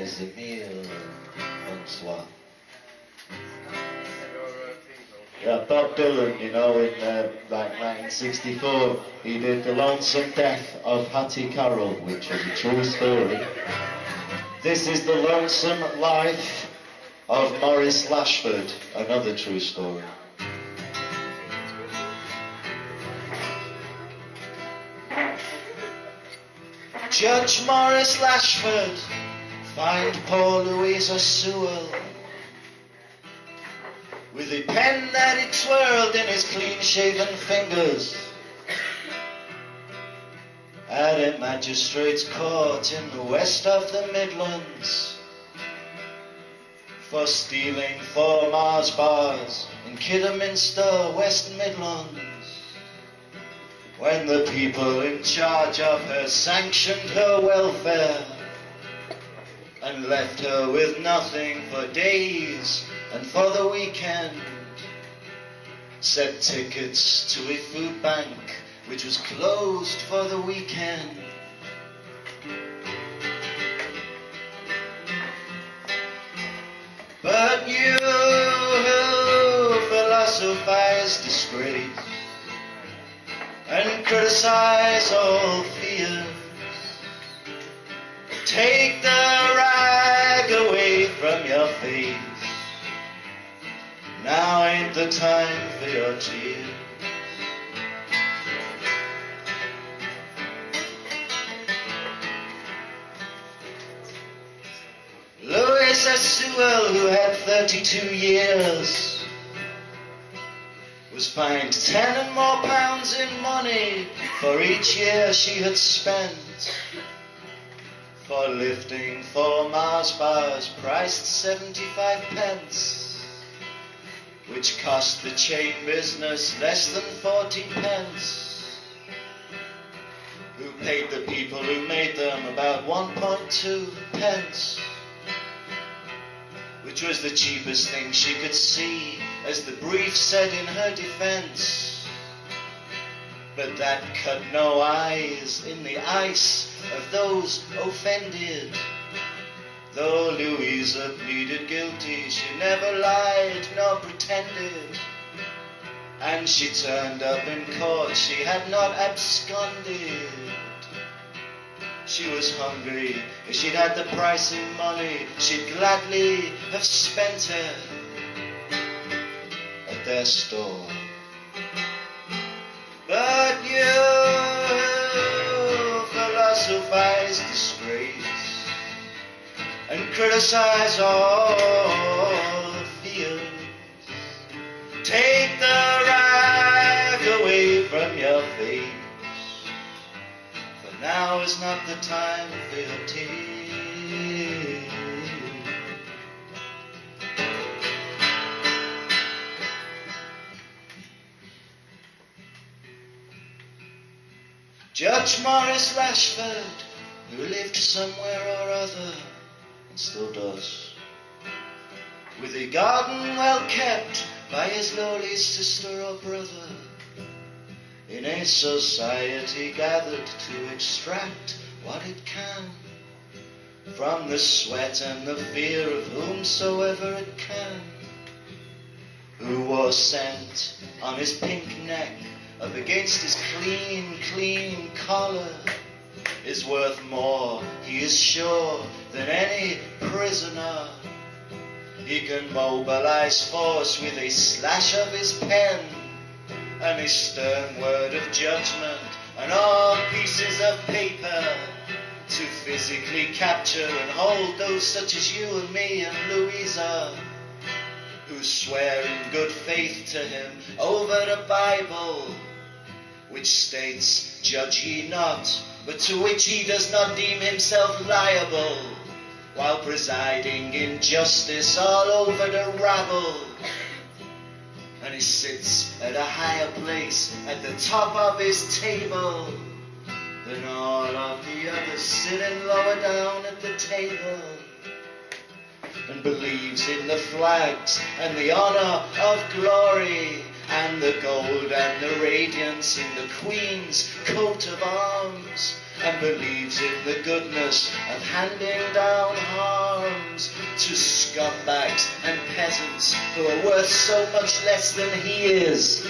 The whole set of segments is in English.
les Emile, bonsoir. Yeah, Bob Dylan, you know, in like 1964, he did The Lonesome Death of Hattie Carroll, which is a true story. This is The Lonesome Life of Maurice Lashford, another true story. Judge Maurice Lashford fined poor Louisa Sewell with a pen that he twirled in his clean-shaven fingers at a magistrate's court in the west of the Midlands for stealing 4 Mars bars in Kidderminster, West Midlands, when the people in charge of her sanctioned her welfare and left her with nothing for days and for the weekend, sent tickets to a food bank which was closed for the weekend. But you who philosophize disgrace and criticize all fears, take the rag away from your face. Now ain't the time for your tears. Louisa Sewell, who had 32 years, was fined 10 and more pounds in money for each year she had spent for lifting 4 Mars bars priced 75 pence, which cost the chain business less than 40 pence, who paid the people who made them about 1.2 pence, which was the cheapest thing she could see, as the brief said in her defense. But that cut no eyes in the ice of those offended. Though Louisa pleaded guilty, she never lied nor pretended, and she turned up in court, she had not absconded. She was hungry, if she'd had the price in money, she'd gladly have spent it at their store. But you philosophize disgrace and criticize all the fears. Take the rag away from your face. Now is not the time for your tears. Judge Maurice Lashford, who lived somewhere or other, and still does, with a garden well kept by his lowly sister or brother, in a society gathered to extract what it can from the sweat and the fear of whomsoever it can, who wore scent on his pink neck up against his clean collar, is worth more, he is sure, than any prisoner. He can mobilize force with a slash of his pen and a stern word of judgment, and all pieces of paper, to physically capture and hold those such as you and me and Louisa, who swear in good faith to him over the Bible, which states, "Judge ye not," but to which he does not deem himself liable, while presiding in justice all over the rabble. And he sits at a higher place at the top of his table than all of the others sitting lower down at the table, and believes in the flags and the honor of glory and the gold and the radiance in the Queen's coat of arms, and believes in the goodness of handing down hard to scumbags and peasants who are worth so much less than he is.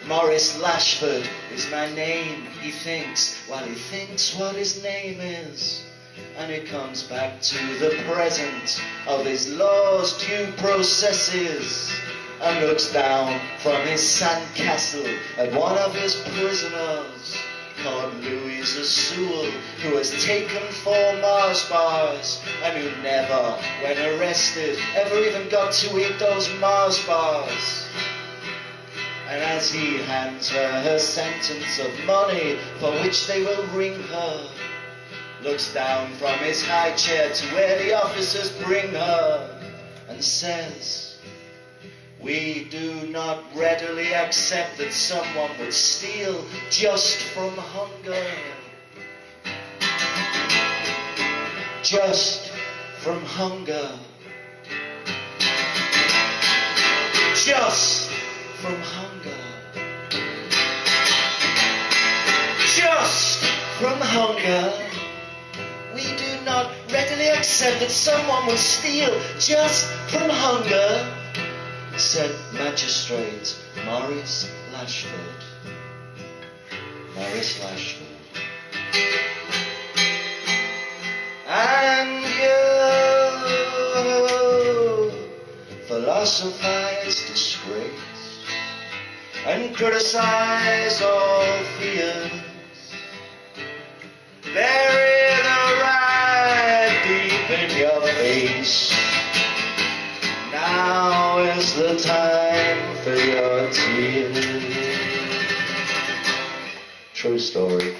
Maurice Lashford is my name, he thinks, while he thinks what his name is. And he comes back to the present of his law's due processes, and looks down from his sandcastle at one of his prisoners, called Louis Sewell, who has taken 4 Mars bars, and who never, when arrested, ever even got to eat those Mars bars. And as he hands her sentence of money for which they will ring her, looks down from his high chair to where the officers bring her, and says, "We do not readily accept that someone would steal just from hunger. Just from hunger. Just from hunger. Just from hunger. We do not readily accept that someone will steal just from hunger," said Magistrate Maurice Lashford. Maurice Lashford. And you philosophize disgrace and criticize all fears. Bury the right deep in your face. Now is the time for your tears. True story.